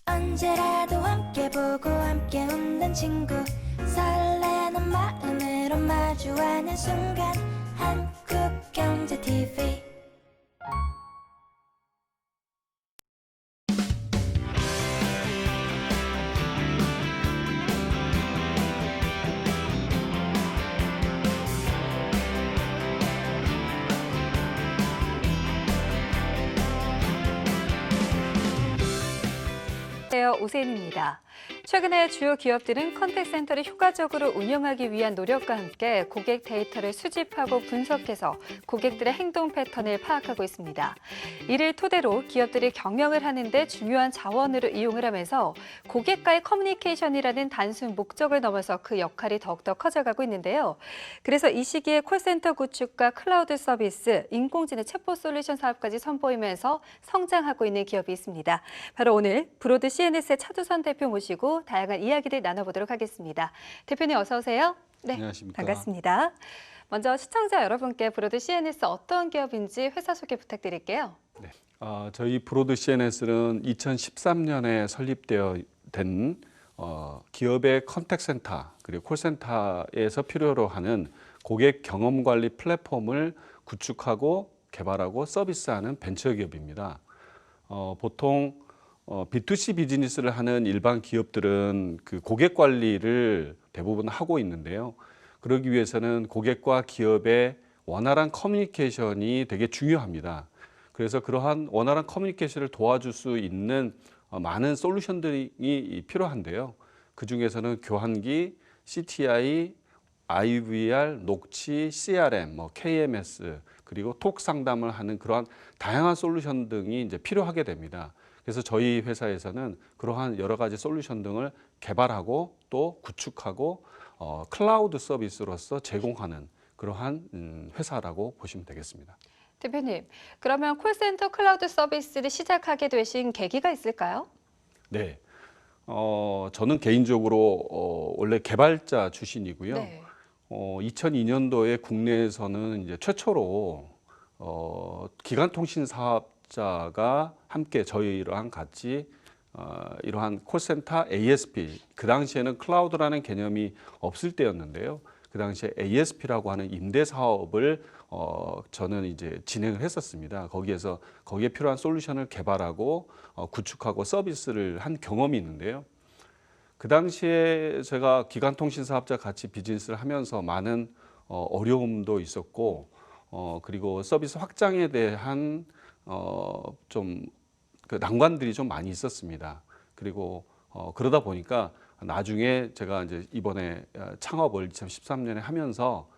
언제라도 함께 보고 함께 웃는 친구 설레는 마음으로 마주하는 순간 한국경제TV 안녕하세요. 오세인입니다. 최근에 주요 기업들은 컨택센터를 효과적으로 운영하기 위한 노력과 함께 고객 데이터를 수집하고 분석해서 고객들의 행동 패턴을 파악하고 있습니다. 이를 토대로 기업들이 경영을 하는데 중요한 자원으로 이용을 하면서 고객과의 커뮤니케이션이라는 단순 목적을 넘어서 그 역할이 더욱더 커져가고 있는데요. 그래서 이 시기에 콜센터 구축과 클라우드 서비스, 인공지능 챗봇 솔루션 사업까지 선보이면서 성장하고 있는 기업이 있습니다. 바로 오늘 브로드 CNS의 차두선 대표 모시고 다양한 이야기를 나눠보도록 하겠습니다. 대표님 어서 오세요. 네, 안녕하십니까. 반갑습니다. 먼저 시청자 여러분께 브로드 CNS 어떤 기업인지 회사 소개 부탁드릴게요. 네, 저희 브로드 CNS는 2013년에 설립되어 된 기업의 컨택센터 그리고 콜센터에서 필요로 하는 고객 경험 관리 플랫폼을 구축하고 개발하고 서비스하는 벤처기업입니다. 보통 B2C 비즈니스를 하는 일반 기업들은 그 고객 관리를 대부분 하고 있는데요. 그러기 위해서는 고객과 기업의 원활한 커뮤니케이션이 되게 중요합니다. 그래서 그러한 원활한 커뮤니케이션을 도와줄 수 있는 많은 솔루션들이 필요한데요. 그 중에서는 교환기, CTI, IVR, 녹취, CRM, KMS, 그리고 톡 상담을 하는 그러한 다양한 솔루션 등이 이제 필요하게 됩니다. 그래서 저희 회사에서는 그러한 여러 가지 솔루션 등을 개발하고 또 구축하고 클라우드 서비스로서 제공하는 그러한 회사라고 보시면 되겠습니다. 대표님, 그러면 콜센터 클라우드 서비스를 시작하게 되신 계기가 있을까요? 네, 저는 개인적으로 원래 개발자 출신이고요. 네. 2002년도에 국내에서는 이제 최초로 기간통신 사업자가 함께 저희랑 같이 이러한 콜센터 ASP, 그 당시에는 클라우드라는 개념이 없을 때였는데요. 그 당시에 ASP라고 하는 임대 사업을 저는 이제 진행을 했었습니다. 거기에 필요한 솔루션을 개발하고 구축하고 서비스를 한 경험이 있는데요. 그 당시에 제가 기간통신 사업자 같이 비즈니스를 하면서 많은 어려움도 있었고 그리고 서비스 확장에 대한 좀 그 난관들이 좀 많이 있었습니다. 그리고 그러다 보니까 나중에 제가 이제 이번에 창업을 2013년에 하면서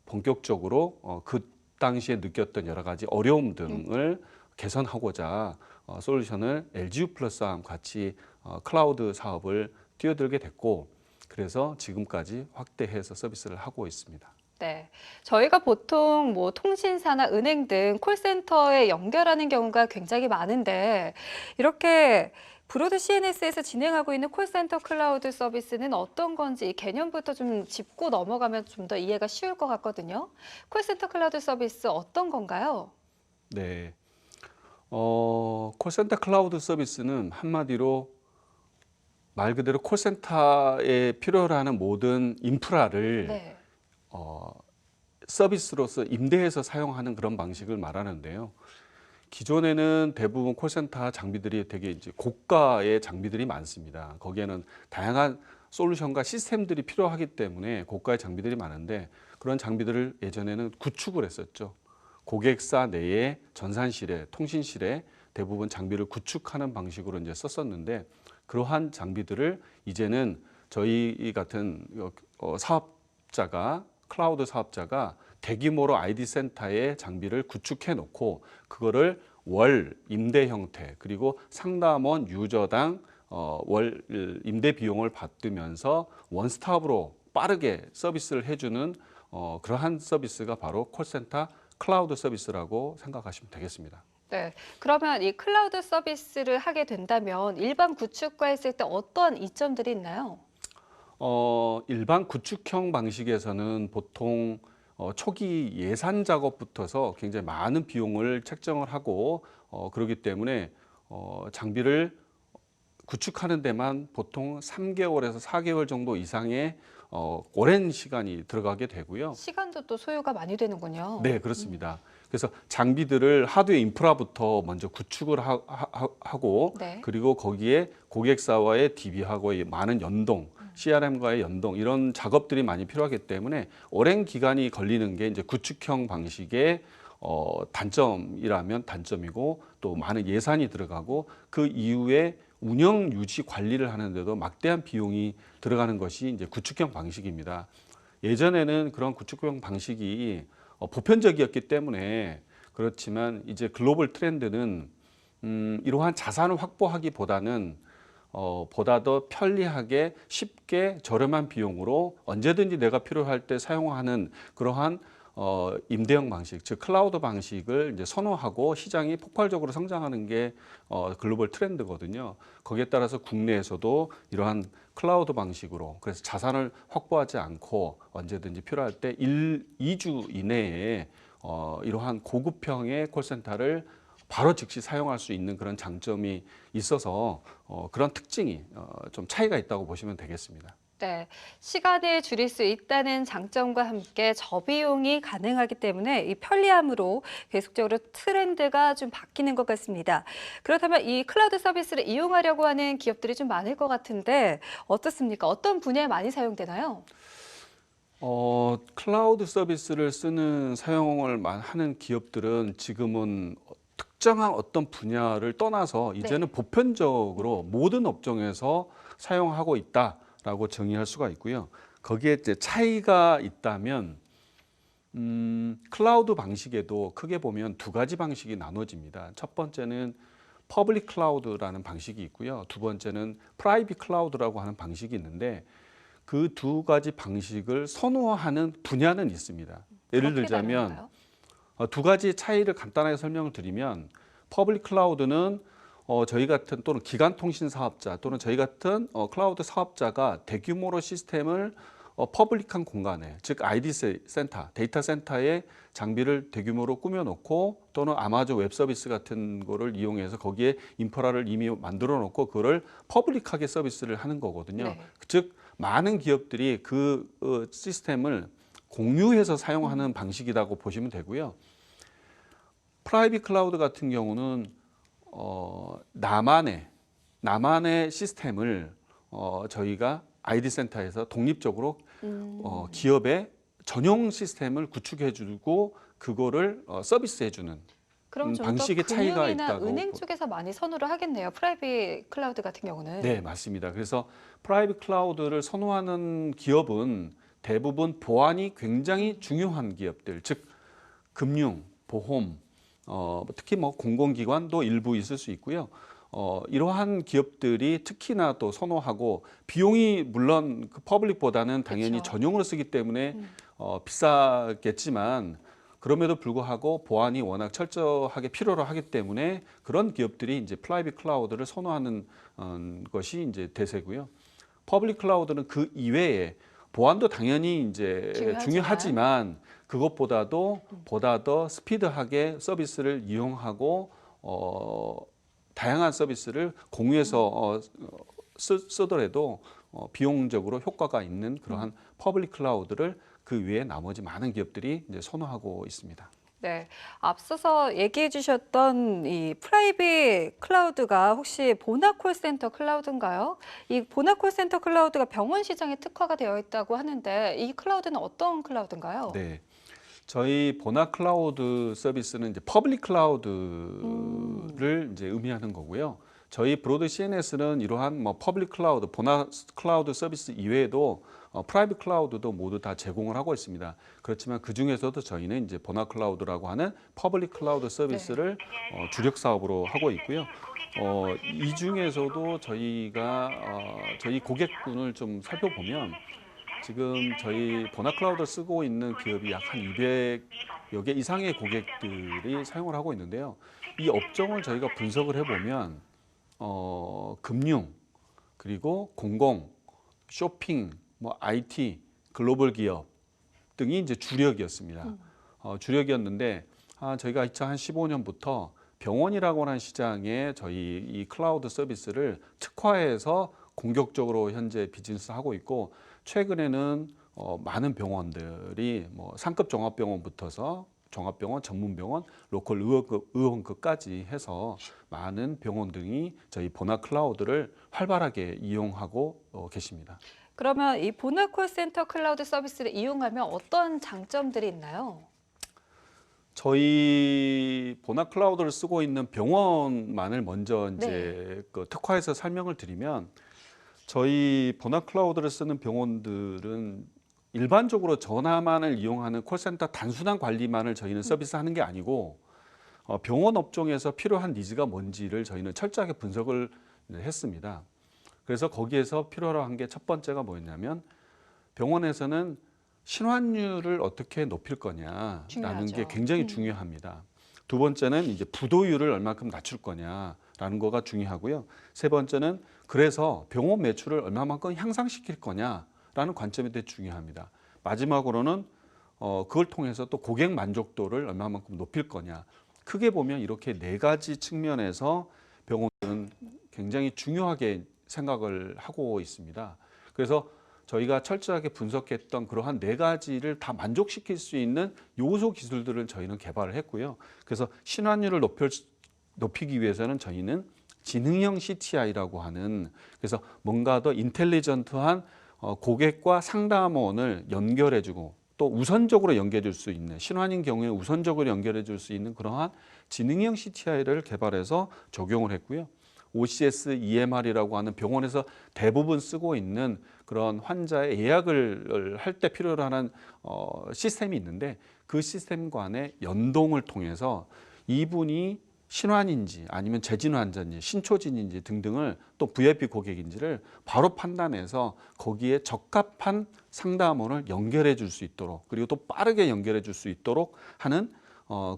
본격적으로 그 당시에 느꼈던 여러 가지 어려움 등을 개선하고자 솔루션을 LGU 플러스와 같이 클라우드 사업을 뛰어들게 됐고 그래서 지금까지 확대해서 서비스를 하고 있습니다. 네, 저희가 보통 뭐 통신사나 은행 등 콜센터에 연결하는 경우가 굉장히 많은데 이렇게 브로드 CNS에서 진행하고 있는 콜센터 클라우드 서비스는 어떤 건지 이 개념부터 좀 짚고 넘어가면 좀 더 이해가 쉬울 것 같거든요. 콜센터 클라우드 서비스 어떤 건가요? 네, 콜센터 클라우드 서비스는 한마디로 말 그대로 콜센터에 필요로 하는 모든 인프라를 네. 서비스로서 임대해서 사용하는 그런 방식을 말하는데요. 기존에는 대부분 콜센터 장비들이 되게 이제 고가의 장비들이 많습니다. 거기에는 다양한 솔루션과 시스템들이 필요하기 때문에 고가의 장비들이 많은데 그런 장비들을 예전에는 구축을 했었죠. 고객사 내에 전산실에, 통신실에 대부분 장비를 구축하는 방식으로 이제 썼었는데 그러한 장비들을 이제는 저희 같은 사업자가 클라우드 사업자가 대규모로 ID 센터에 장비를 구축해 놓고 그거를 월 임대 형태 그리고 상담원 유저당 월 임대 비용을 받으면서 원스톱으로 빠르게 서비스를 해주는 그러한 서비스가 바로 콜센터 클라우드 서비스라고 생각하시면 되겠습니다. 네, 그러면 이 클라우드 서비스를 하게 된다면 일반 구축과 했을 때 어떠한 이점들이 있나요? 일반 구축형 방식에서는 보통 초기 예산 작업부터서 굉장히 많은 비용을 책정을 하고 그렇기 때문에 장비를 구축하는 데만 보통 3개월에서 4개월 정도 이상의 오랜 시간이 들어가게 되고요. 시간도 또 소요가 많이 되는군요. 네, 그렇습니다. 그래서 장비들을 하드웨어 인프라부터 먼저 구축을 하고 네. 그리고 거기에 고객사와의 DB하고의 많은 연동, CRM과의 연동 이런 작업들이 많이 필요하기 때문에 오랜 기간이 걸리는 게 이제 구축형 방식의 단점이라면 단점이고 또 많은 예산이 들어가고 그 이후에 운영 유지 관리를 하는데도 막대한 비용이 들어가는 것이 이제 구축형 방식입니다. 예전에는 그런 구축형 방식이 보편적이었기 때문에 그렇지만 이제 글로벌 트렌드는 이러한 자산을 확보하기보다는 보다 더 편리하게 쉽게 저렴한 비용으로 언제든지 내가 필요할 때 사용하는 그러한 임대형 방식, 즉 클라우드 방식을 이제 선호하고 시장이 폭발적으로 성장하는 게 글로벌 트렌드거든요. 거기에 따라서 국내에서도 이러한 클라우드 방식으로 그래서 자산을 확보하지 않고 언제든지 필요할 때 2주 이내에 이러한 고급형의 콜센터를 바로 즉시 사용할 수 있는 그런 장점이 있어서 그런 특징이 좀 차이가 있다고 보시면 되겠습니다. 네, 시간을 줄일 수 있다는 장점과 함께 저비용이 가능하기 때문에 이 편리함으로 계속적으로 트렌드가 좀 바뀌는 것 같습니다. 그렇다면 이 클라우드 서비스를 이용하려고 하는 기업들이 좀 많을 것 같은데 어떻습니까? 어떤 분야에 많이 사용되나요? 클라우드 서비스를 사용을 하는 기업들은 지금은 특정한 어떤 분야를 떠나서 이제는 보편적으로 모든 업종에서 사용하고 있다라고 정의할 수가 있고요. 거기에 이제 차이가 있다면 클라우드 방식에도 크게 보면 두 가지 방식이 나눠집니다. 첫 번째는 퍼블릭 클라우드라는 방식이 있고요. 두 번째는 프라이빗 클라우드라고 하는 방식이 있는데 그 두 가지 방식을 선호하는 분야는 있습니다. 예를 들자면 두 가지 차이를 간단하게 설명을 드리면 퍼블릭 클라우드는 저희 같은 또는 기관 통신 사업자 또는 저희 같은 클라우드 사업자가 대규모로 시스템을 퍼블릭한 공간에 즉 ID 센터, 데이터 센터에 장비를 대규모로 꾸며놓고 또는 아마존 웹 서비스 같은 거를 이용해서 거기에 인프라를 이미 만들어 놓고 그거를 퍼블릭하게 서비스를 하는 거거든요. 네. 즉 많은 기업들이 그 시스템을 공유해서 사용하는 방식이라고 보시면 되고요. 프라이빗 클라우드 같은 경우는 나만의 시스템을 저희가 ID 센터에서 독립적으로 기업의 전용 시스템을 구축해주고 그거를 서비스해주는 그럼 좀 방식의 더 차이가 금융이나 있다고. 은행 쪽에서 많이 선호를 하겠네요. 프라이빗 클라우드 같은 경우는. 네, 맞습니다. 그래서 프라이빗 클라우드를 선호하는 기업은 대부분 보안이 굉장히 중요한 기업들, 즉 금융, 보험, 특히 뭐 공공기관도 일부 있을 수 있고요. 이러한 기업들이 특히나 또 선호하고 비용이 물론 그 퍼블릭보다는 당연히 그쵸. 전용으로 쓰기 때문에 비싸겠지만 그럼에도 불구하고 보안이 워낙 철저하게 필요로 하기 때문에 그런 기업들이 이제 프라이빗 클라우드를 선호하는 것이 이제 대세고요. 퍼블릭 클라우드는 그 이외에 보안도 당연히 이제 중요하지만 그것보다도 보다 더 스피드하게 서비스를 이용하고 다양한 서비스를 공유해서 쓰더라도 비용적으로 효과가 있는 그러한 퍼블릭 클라우드를 그 외에 나머지 많은 기업들이 이제 선호하고 있습니다. 네, 앞서서 얘기해 주셨던 이 프라이빗 클라우드가 혹시 보나콜센터 클라우드인가요? 이 보나콜센터 클라우드가 병원 시장에 특화가 되어 있다고 하는데 이 클라우드는 어떤 클라우드인가요? 네. 저희 보나 클라우드 서비스는 이제 퍼블릭 클라우드를 이제 의미하는 거고요. 저희 브로드 CNS는 이러한 뭐 퍼블릭 클라우드, 보나 클라우드 서비스 이외에도 프라이빗 클라우드도 모두 다 제공을 하고 있습니다. 그렇지만 그 중에서도 저희는 이제 보나 클라우드라고 하는 퍼블릭 클라우드 서비스를 주력 사업으로 하고 있고요. 이 중에서도 저희가 저희 고객군을 좀 살펴보면 지금 저희 보나 클라우드를 쓰고 있는 기업이 약 한 200여 개 이상의 고객들이 사용을 하고 있는데요. 이 업종을 저희가 분석을 해보면 금융, 그리고 공공, 쇼핑, 뭐 IT, 글로벌 기업 등이 이제 주력이었습니다. 주력이었는데 저희가 2015년부터 병원이라고 하는 시장에 저희 이 클라우드 서비스를 특화해서 공격적으로 현재 비즈니스 하고 있고, 최근에는 많은 병원들이 뭐 상급 종합병원부터서 종합병원, 전문병원, 로컬 의원급까지 해서 많은 병원들이 저희 보나 클라우드를 활발하게 이용하고 계십니다. 그러면 이 보나 콜센터 클라우드 서비스를 이용하면 어떤 장점들이 있나요? 저희 보나 클라우드를 쓰고 있는 병원만을 먼저 이제 네. 그 특화해서 설명을 드리면, 저희 보나 클라우드를 쓰는 병원들은 일반적으로 전화만을 이용하는 콜센터 단순한 관리만을 저희는 서비스하는 게 아니고, 병원 업종에서 필요한 니즈가 뭔지를 저희는 철저하게 분석을 했습니다. 그래서 거기에서 필요로 한 게 첫 번째가 뭐였냐면, 병원에서는 신환율을 어떻게 높일 거냐라는 중요하죠. 게 굉장히 중요합니다. 두 번째는 이제 부도율을 얼마큼 낮출 거냐라는 거가 중요하고요. 세 번째는 그래서 병원 매출을 얼마만큼 향상시킬 거냐라는 관점이 되게 중요합니다. 마지막으로는 그걸 통해서 또 고객 만족도를 얼마만큼 높일 거냐. 크게 보면 이렇게 네 가지 측면에서 병원은 굉장히 중요하게 생각을 하고 있습니다. 그래서 저희가 철저하게 분석했던 그러한 네 가지를 다 만족시킬 수 있는 요소 기술들을 저희는 개발을 했고요. 그래서 신환율을 높이기 위해서는 저희는 지능형 CTI라고 하는, 그래서 뭔가 더 인텔리전트한 고객과 상담원을 연결해주고 또 우선적으로 연결해 줄 수 있는, 신환인 경우에 우선적으로 연결해 줄 수 있는 그러한 지능형 CTI를 개발해서 적용을 했고요. OCS EMR이라고 하는 병원에서 대부분 쓰고 있는 그런 환자의 예약을 할 때 필요로 하는 시스템이 있는데, 그 시스템 간의 연동을 통해서 이분이 신환인지 아니면 재진 환자인지 신초진인지 등등을, 또 VIP 고객인지를 바로 판단해서 거기에 적합한 상담원을 연결해 줄 수 있도록, 그리고 또 빠르게 연결해 줄 수 있도록 하는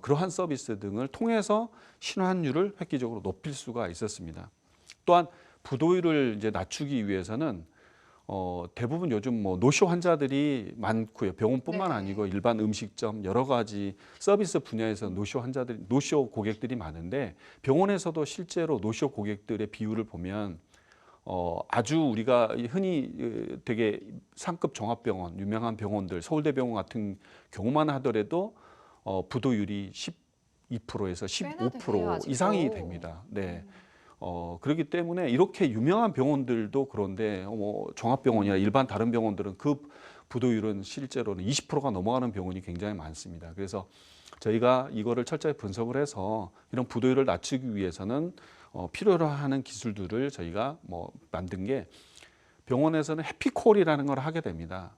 그러한 서비스 등을 통해서 신환율을 획기적으로 높일 수가 있었습니다. 또한 부도율을 이제 낮추기 위해서는 대부분 요즘 뭐 노쇼 환자들이 많고요. 병원뿐만 네. 아니고 일반 음식점 여러 가지 서비스 분야에서 노쇼 고객들이 많은데, 병원에서도 실제로 노쇼 고객들의 비율을 보면 아주 우리가 흔히 되게 상급 종합병원, 유명한 병원들, 서울대병원 같은 경우만 하더라도 부도율이 12%에서 꽤나 되네요, 15% 아직도. 이상이 됩니다. 네. 그렇기 때문에 이렇게 유명한 병원들도 그런데 뭐 종합병원이나 일반 다른 병원들은 그 부도율은 실제로는 20%가 넘어가는 병원이 굉장히 많습니다. 그래서 저희가 이거를 철저히 분석을 해서 이런 부도율을 낮추기 위해서는 필요로 하는 기술들을 저희가 뭐 만든 게, 병원에서는 해피콜이라는 걸 하게 됩니다.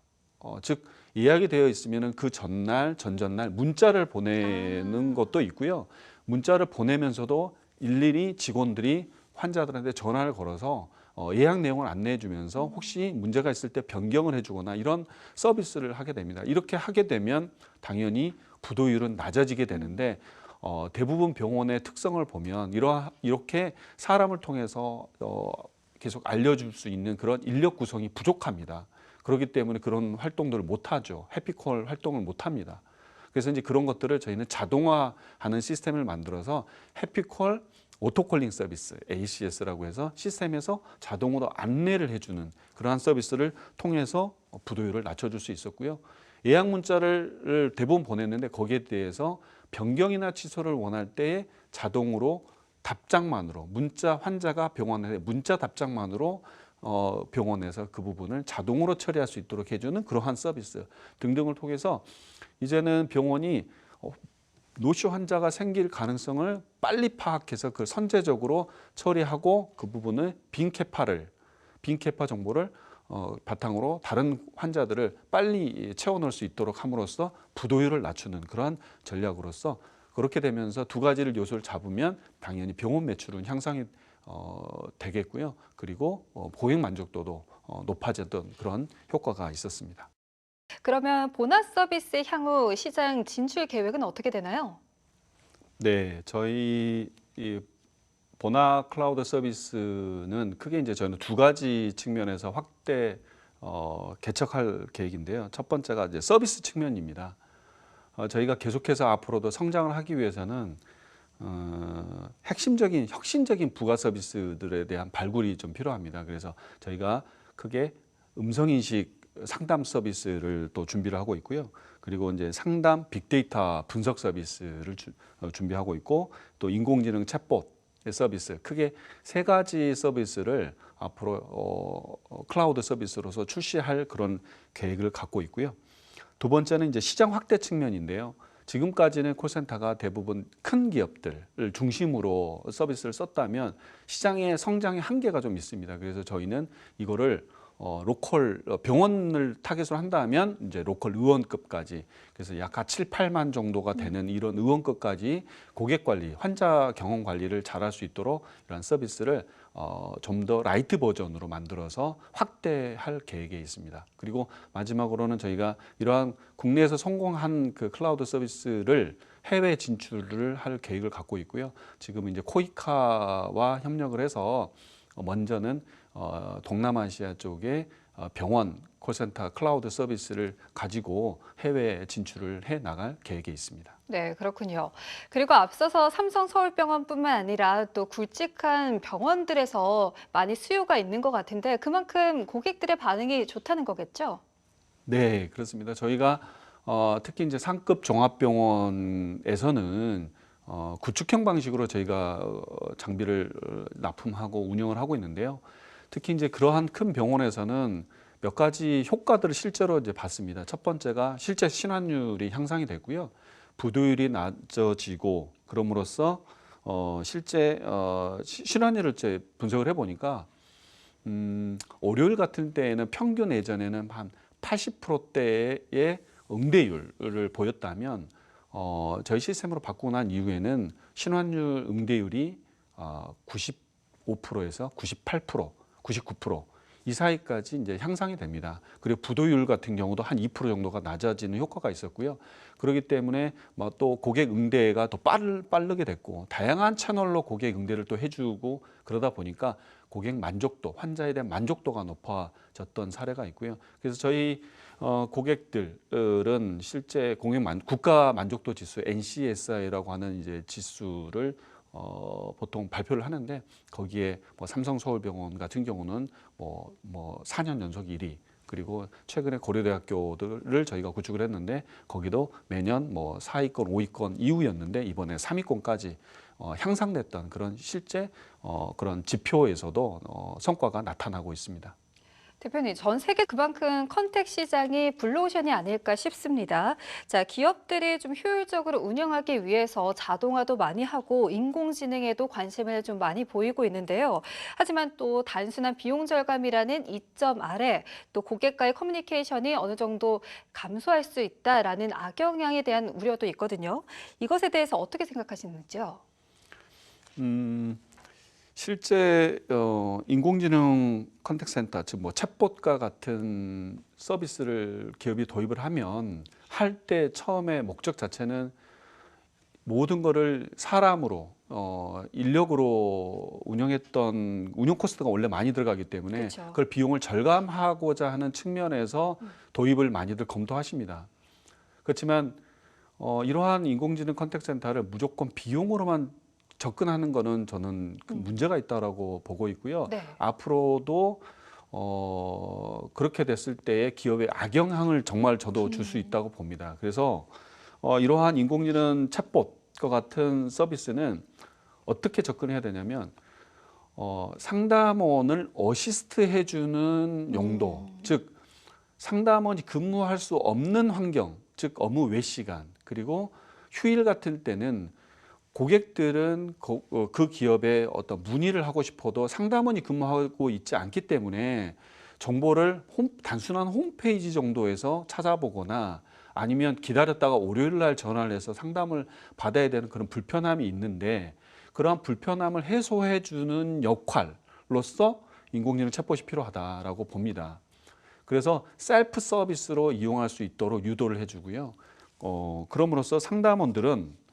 즉 예약이 되어 있으면 그 전날, 전전날 문자를 보내는 것도 있고요. 문자를 보내면서도 일일이 직원들이 환자들한테 전화를 걸어서 예약 내용을 안내해 주면서 혹시 문제가 있을 때 변경을 해주거나 이런 서비스를 하게 됩니다. 이렇게 하게 되면 당연히 부도율은 낮아지게 되는데, 대부분 병원의 특성을 보면 이렇게 사람을 통해서 계속 알려줄 수 있는 그런 인력 구성이 부족합니다. 그렇기 때문에 그런 활동들을 못하죠. 해피콜 활동을 못합니다. 그래서 이제 그런 것들을 저희는 자동화하는 시스템을 만들어서 해피콜 오토콜링 서비스, ACS라고 해서 시스템에서 자동으로 안내를 해주는 그러한 서비스를 통해서 부도율을 낮춰줄 수 있었고요. 예약 문자를 대부분 보냈는데 거기에 대해서 변경이나 취소를 원할 때에 자동으로 답장만으로, 환자가 병원에 문자 답장만으로 병원에서 그 부분을 자동으로 처리할 수 있도록 해주는 그러한 서비스 등등을 통해서 이제는 병원이 노쇼 환자가 생길 가능성을 빨리 파악해서 그걸 선제적으로 처리하고 그 부분을 빈캐파 정보를 바탕으로 다른 환자들을 빨리 채워넣을 수 있도록 함으로써 부도율을 낮추는 그러한 전략으로서, 그렇게 되면서 두 가지를 요소를 잡으면 당연히 병원 매출은 향상이 되겠고요. 그리고 고객 만족도도 높아졌던 그런 효과가 있었습니다. 그러면 보나 서비스 향후 시장 진출 계획은 어떻게 되나요? 네, 저희 이 보나 클라우드 서비스는 크게 이제 저는 두 가지 측면에서 확대 개척할 계획인데요. 첫 번째가 이제 서비스 측면입니다. 저희가 계속해서 앞으로도 성장을 하기 위해서는 핵심적인 혁신적인 부가 서비스들에 대한 발굴이 좀 필요합니다. 그래서 저희가 크게 음성인식 상담 서비스를 또 준비를 하고 있고요. 그리고 이제 상담 빅데이터 분석 서비스를 준비하고 있고, 또 인공지능 챗봇 서비스, 크게 세 가지 서비스를 앞으로 클라우드 서비스로서 출시할 그런 계획을 갖고 있고요. 두 번째는 이제 시장 확대 측면인데요. 지금까지는 콜센터가 대부분 큰 기업들을 중심으로 서비스를 썼다면 시장의 성장의 한계가 좀 있습니다. 그래서 저희는 이거를 로컬 병원을 타겟으로 한다면 이제 로컬 의원급까지, 그래서 약 7, 8만 정도가 되는 이런 의원급까지 고객 관리, 환자 경험 관리를 잘할 수 있도록 이런 서비스를 좀 더 라이트 버전으로 만들어서 확대할 계획에 있습니다. 그리고 마지막으로는 저희가 이러한 국내에서 성공한 그 클라우드 서비스를 해외 진출을 할 계획을 갖고 있고요. 지금 이제 코이카와 협력을 해서 먼저는 동남아시아 쪽에 병원 콜센터 클라우드 서비스를 가지고 해외 진출을 해 나갈 계획에 있습니다. 네, 그렇군요. 그리고 앞서서 삼성 서울병원뿐만 아니라 또 굵직한 병원들에서 많이 수요가 있는 것 같은데 그만큼 고객들의 반응이 좋다는 거겠죠? 네, 그렇습니다. 저희가 특히 이제 상급 종합병원에서는 구축형 방식으로 저희가 장비를 납품하고 운영을 하고 있는데요. 특히 이제 그러한 큰 병원에서는 몇 가지 효과들을 실제로 이제 봤습니다. 첫 번째가 실제 신환율이 향상이 됐고요. 부도율이 낮아지고, 그럼으로써 실제 신환율을 이제 분석을 해보니까 월요일 같은 때에는 평균 예전에는 한 80%대의 응대율을 보였다면 저희 시스템으로 바꾸고 난 이후에는 신환율 응대율이 95%에서 98%, 99% 이 사이까지 이제 향상이 됩니다. 그리고 부도율 같은 경우도 한 2% 정도가 낮아지는 효과가 있었고요. 그렇기 때문에 뭐 또 고객 응대가 더 빠르게 됐고, 다양한 채널로 고객 응대를 또 해주고, 그러다 보니까 고객 만족도, 환자에 대한 만족도가 높아졌던 사례가 있고요. 그래서 저희 고객들은 실제 국가 만족도 지수 NCSI라고 하는 이제 지수를 보통 발표를 하는데, 거기에 뭐 삼성 서울병원 같은 경우는 뭐 4년 연속 1위, 그리고 최근에 고려대학교들을 저희가 구축을 했는데 거기도 매년 뭐 4위권, 5위권 이후였는데 이번에 3위권까지 향상됐던 그런 실제 그런 지표에서도 성과가 나타나고 있습니다. 대표님, 전 세계 그만큼 컨택 시장이 블루오션이 아닐까 싶습니다. 자, 기업들이 좀 효율적으로 운영하기 위해서 자동화도 많이 하고 인공지능에도 관심을 좀 많이 보이고 있는데요. 하지만 또 단순한 비용 절감이라는 이점 아래 또 고객과의 커뮤니케이션이 어느 정도 감소할 수 있다라는 악영향에 대한 우려도 있거든요. 이것에 대해서 어떻게 생각하시는지요? 실제 인공지능 컨택센터, 즉 뭐 챗봇과 같은 서비스를 기업이 도입을 하면 할 때 처음에 목적 자체는 모든 거를 사람으로 인력으로 운영했던 운영 코스트가 원래 많이 들어가기 때문에 그렇죠. 그걸 비용을 절감하고자 하는 측면에서 도입을 많이들 검토하십니다. 그렇지만 이러한 인공지능 컨택센터를 무조건 비용으로만 접근하는 거는 저는 문제가 있다라고 보고 있고요. 네. 앞으로도 그렇게 됐을 때의 기업의 악영향을 정말 저도 줄 수 있다고 봅니다. 그래서 이러한 인공지능 챗봇과 같은 서비스는 어떻게 접근해야 되냐면 상담원을 어시스트 해주는 용도, 즉 상담원이 근무할 수 없는 환경, 즉 업무 외 시간, 그리고 휴일 같은 때는 고객들은 그 기업에 어떤 문의를 하고 싶어도 상담원이 근무하고 있지 않기 때문에 정보를 단순한 홈페이지 정도에서 찾아보거나 아니면 기다렸다가 월요일 날 전화를 해서 상담을 받아야 되는 그런 불편함이 있는데, 그러한 불편함을 해소해 주는 역할로서 인공지능 챗봇이 필요하다라고 봅니다. 그래서 셀프 서비스로 이용할 수 있도록 유도를 해주고요. 그럼으로써 상담원들은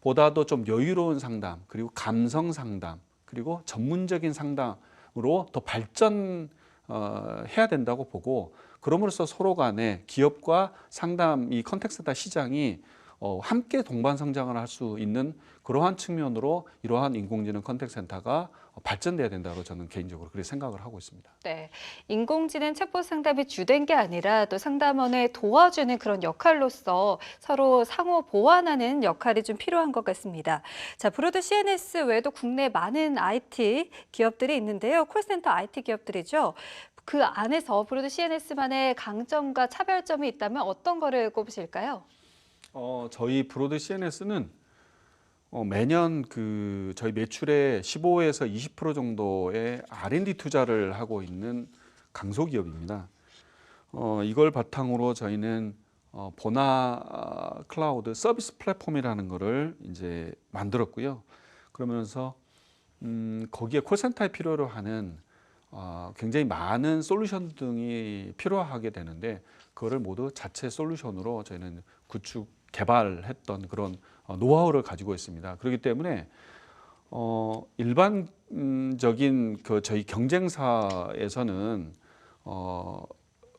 보다도 좀 여유로운 상담, 그리고 감성 상담, 그리고 전문적인 상담으로 더 발전해야 된다고 보고, 그럼으로써 서로 간에 기업과 상담 이 컨택센터 시장이 함께 동반 성장을 할 수 있는 그러한 측면으로 이러한 인공지능 컨택센터가 발전돼야 된다고 저는 개인적으로 그렇게 생각을 하고 있습니다. 네, 인공지능 챗봇 상담이 주된 게 아니라 또 상담원을 도와주는 그런 역할로서 서로 상호 보완하는 역할이 좀 필요한 것 같습니다. 자, 브로드 CNS 외에도 국내 많은 IT 기업들이 있는데요. 콜센터 IT 기업들이죠. 그 안에서 브로드 CNS만의 강점과 차별점이 있다면 어떤 거를 꼽으실까요? 저희 브로드 CNS는 매년 저희 매출의 15에서 20% 정도의 R&D 투자를 하고 있는 강소기업입니다. 이걸 바탕으로 저희는 보나 클라우드 서비스 플랫폼이라는 거를 이제 만들었고요. 그러면서 거기에 콜센터에 필요로 하는 굉장히 많은 솔루션 등이 필요하게 되는데 그거를 모두 자체 솔루션으로 저희는 구축 개발했던 그런 노하우를 가지고 있습니다. 그렇기 때문에 일반적인 저희 경쟁사에서는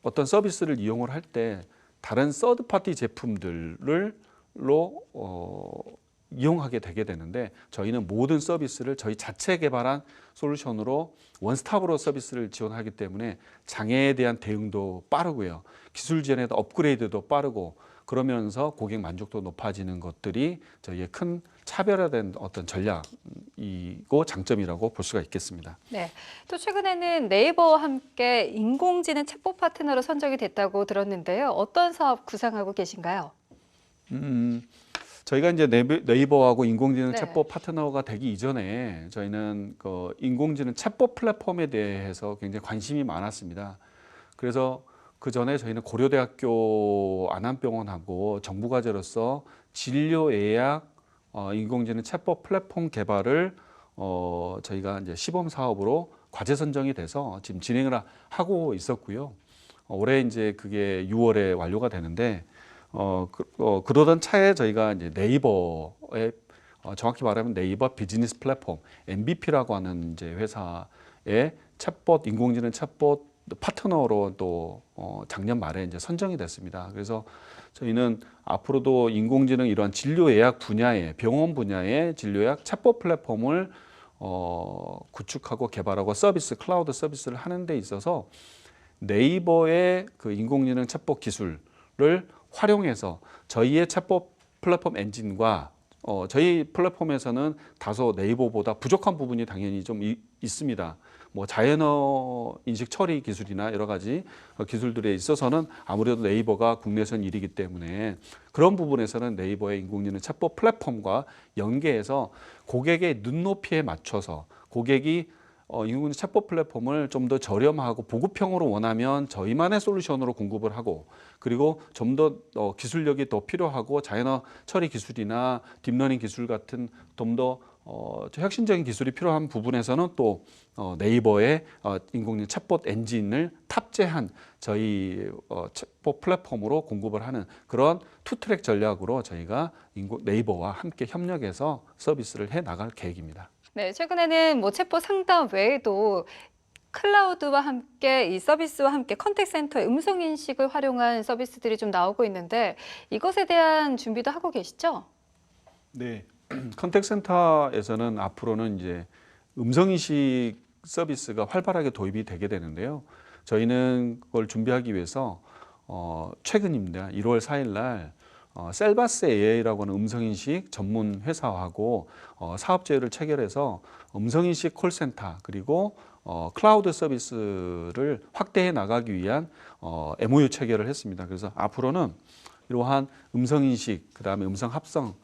어떤 서비스를 이용을 할 때 다른 서드 파티 제품들로 이용하게 되게 되는데 저희는 모든 서비스를 저희 자체 개발한 솔루션으로 원스톱으로 서비스를 지원하기 때문에 장애에 대한 대응도 빠르고요. 기술 지원에도 업그레이드도 빠르고 그러면서 고객 만족도 높아지는 것들이 저희의 큰 차별화된 어떤 전략이고 장점이라고 볼 수가 있겠습니다. 네, 또 최근에는 네이버와 함께 인공지능 챗봇 파트너로 선정이 됐다고 들었는데요. 어떤 사업 구상하고 계신가요? 저희가 이제 네이버하고 인공지능 네. 챗봇 파트너가 되기 이전에 저희는 그 인공지능 챗봇 플랫폼에 대해서 굉장히 관심이 많았습니다. 그래서 그 전에 저희는 고려대학교 안암병원하고 정부과제로서 진료 예약 인공지능 챗봇 플랫폼 개발을 저희가 이제 시범 사업으로 과제 선정이 돼서 지금 진행을 하고 있었고요. 올해 이제 그게 6월에 완료가 되는데 그러던 차에 저희가 이제 네이버에 정확히 말하면 네이버 비즈니스 플랫폼 MVP라고 하는 이제 회사의 챗봇 인공지능 챗봇 파트너로 또 작년 말에 이제 선정이 됐습니다. 그래서 저희는 앞으로도 인공지능 이러한 진료 예약 분야의 병원 분야의 진료 예약 챗봇 플랫폼을 구축하고 개발하고 서비스 클라우드 서비스를 하는 데 있어서 네이버의 그 인공지능 챗봇 기술을 활용해서 저희의 챗봇 플랫폼 엔진과 저희 플랫폼에서는 다소 네이버보다 부족한 부분이 당연히 좀 있습니다. 뭐 자연어 인식 처리 기술이나 여러 가지 기술들에 있어서는 아무래도 네이버가 국내선 1위이기 때문에 그런 부분에서는 네이버의 인공지능 챗봇 플랫폼과 연계해서 고객의 눈높이에 맞춰서 고객이 인공지능 챗봇 플랫폼을 좀 더 저렴하고 보급형으로 원하면 저희만의 솔루션으로 공급을 하고 그리고 좀 더 기술력이 더 필요하고 자연어 처리 기술이나 딥러닝 기술 같은 좀 더 혁신적인 기술이 필요한 부분에서는 또 네이버의 인공지능 챗봇 엔진을 탑재한 저희 챗봇 플랫폼으로 공급을 하는 그런 투트랙 전략으로 저희가 네이버와 함께 협력해서 서비스를 해 나갈 계획입니다. 네, 최근에는 뭐 챗봇 상담 외에도 클라우드와 함께 이 서비스와 함께 컨택센터의 음성 인식을 활용한 서비스들이 좀 나오고 있는데 이것에 대한 준비도 하고 계시죠? 네, 컨택센터에서는 앞으로는 이제 음성 인식 서비스가 활발하게 도입이 되게 되는데요. 저희는 그걸 준비하기 위해서 최근입니다. 1월 4일 날 셀바스 AI라고 하는 음성인식 전문 회사하고 사업 제휴를 체결해서 음성인식 콜센터 그리고 클라우드 서비스를 확대해 나가기 위한 MOU 체결을 했습니다. 그래서 앞으로는 이러한 음성인식, 그다음에 음성 합성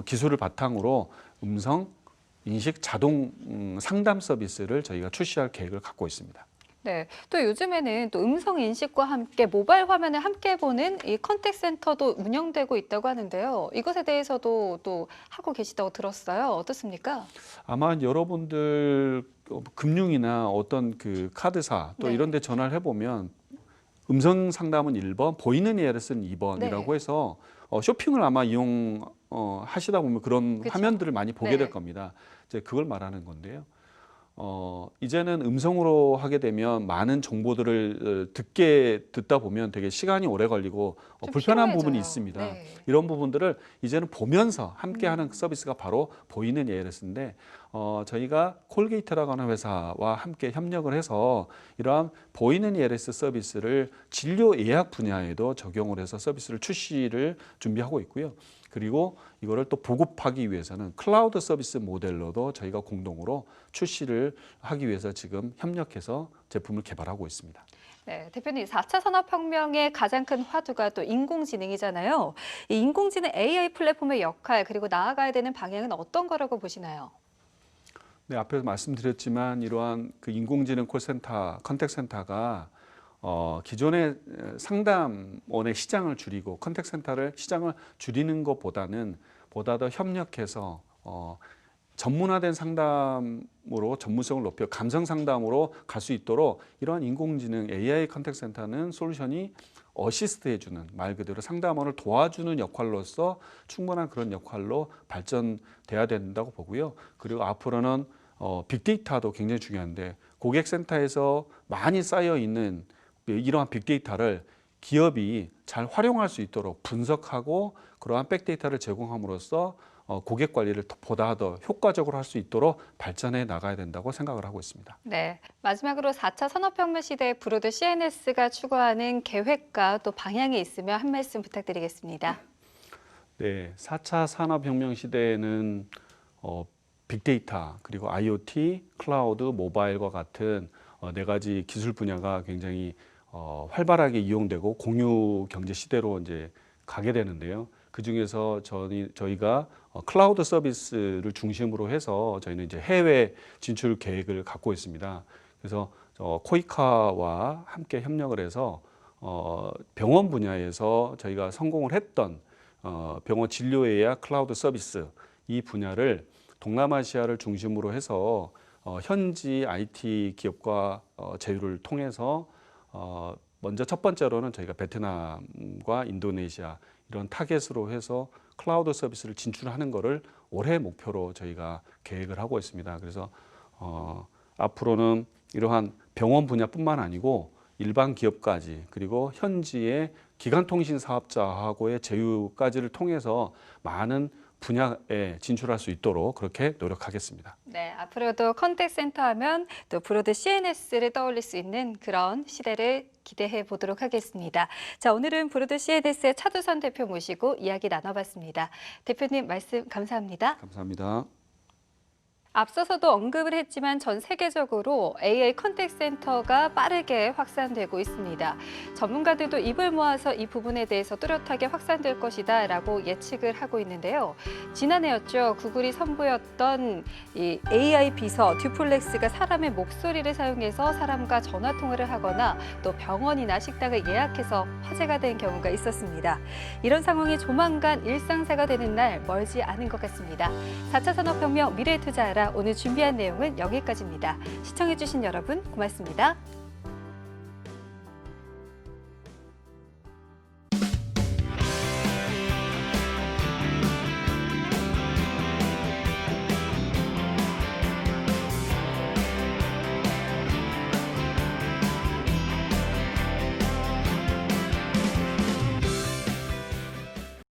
기술을 바탕으로 음성 인식 자동 상담 서비스를 저희가 출시할 계획을 갖고 있습니다. 네, 또 요즘에는 또 음성 인식과 함께 모바일 화면을 함께 보는 이 컨택센터도 운영되고 있다고 하는데요. 이것에 대해서도 또 하고 계시다고 들었어요. 어떻습니까? 아마 여러분들 금융이나 어떤 그 카드사 또 네. 이런 데 전화를 해보면 음성 상담은 1번, 보이는 ARS는 2번이라고 네. 해서 쇼핑을 아마 하시다 보면 그런 그쵸. 화면들을 많이 보게 네. 될 겁니다. 이제 그걸 말하는 건데요. 이제는 음성으로 하게 되면 많은 정보들을 듣다 보면 되게 시간이 오래 걸리고 좀 불편한 피로해져요. 부분이 있습니다. 네. 이런 부분들을 이제는 보면서 함께하는 서비스가 바로 보이는 ALS인데 저희가 콜게이트라고 하는 회사와 함께 협력을 해서 이러한 보이는 ALS 서비스를 진료 예약 분야에도 적용을 해서 서비스를 출시를 준비하고 있고요. 그리고 이거를 또 보급하기 위해서는 클라우드 서비스 모델로도 저희가 공동으로 출시를 하기 위해서 지금 협력해서 제품을 개발하고 있습니다. 네, 대표님 4차 산업혁명의 가장 큰 화두가 또 인공지능이잖아요. 이 인공지능 AI 플랫폼의 역할 그리고 나아가야 되는 방향은 어떤 거라고 보시나요? 네, 앞에서 말씀드렸지만 이러한 그 인공지능 콜센터, 컨택센터가 기존의 상담원의 시장을 줄이고 컨택센터를 시장을 줄이는 것보다는 보다 더 협력해서 전문화된 상담으로 전문성을 높여 감성 상담으로 갈 수 있도록 이러한 인공지능 AI 컨택센터는 솔루션이 어시스트 해주는 말 그대로 상담원을 도와주는 역할로서 충분한 그런 역할로 발전돼야 된다고 보고요. 그리고 앞으로는 빅데이터도 굉장히 중요한데 고객센터에서 많이 쌓여 있는 이러한 빅데이터를 기업이 잘 활용할 수 있도록 분석하고 그러한 백데이터를 제공함으로써 고객 관리를 보다 더 효과적으로 할 수 있도록 발전해 나가야 된다고 생각을 하고 있습니다. 네, 마지막으로 4차 산업혁명 시대에 브로드 CNS가 추구하는 계획과 또 방향이 있으면 한 말씀 부탁드리겠습니다. 네, 4차 산업혁명 시대에는 빅데이터 그리고 IoT, 클라우드, 모바일과 같은 네 가지 기술 분야가 굉장히 활발하게 이용되고 공유 경제 시대로 이제 가게 되는데요. 그 중에서 저희가 클라우드 서비스를 중심으로 해서 저희는 이제 해외 진출 계획을 갖고 있습니다. 그래서 코이카와 함께 협력을 해서 병원 분야에서 저희가 성공을 했던 병원 진료 예약 클라우드 서비스 이 분야를 동남아시아를 중심으로 해서 현지 IT 기업과 제휴를 통해서 먼저 첫 번째로는 저희가 베트남과 인도네시아 이런 타겟으로 해서 클라우드 서비스를 진출하는 것을 올해 목표로 저희가 계획을 하고 있습니다. 그래서 앞으로는 이러한 병원 분야뿐만 아니고 일반 기업까지 그리고 현지의 기간통신 사업자하고의 제휴까지를 통해서 많은 분야에 진출할 수 있도록 그렇게 노력하겠습니다. 네, 앞으로도 컨택센터 하면 또 브로드 CNS를 떠올릴 수 있는 그런 시대를 기대해 보도록 하겠습니다. 자, 오늘은 브로드 CNS의 차두선 대표 모시고 이야기 나눠봤습니다. 대표님 말씀 감사합니다. 감사합니다. 앞서서도 언급을 했지만 전 세계적으로 AI 컨택센터가 빠르게 확산되고 있습니다. 전문가들도 입을 모아서 이 부분에 대해서 뚜렷하게 확산될 것이다 라고 예측을 하고 있는데요. 지난해였죠. 구글이 선보였던 이 AI 비서 듀플렉스가 사람의 목소리를 사용해서 사람과 전화 통화를 하거나 또 병원이나 식당을 예약해서 화제가 된 경우가 있었습니다. 이런 상황이 조만간 일상사가 되는 날 멀지 않은 것 같습니다. 4차 산업혁명 미래에 투자하라 오늘 준비한 내용은 여기까지입니다. 시청해주신 여러분 고맙습니다.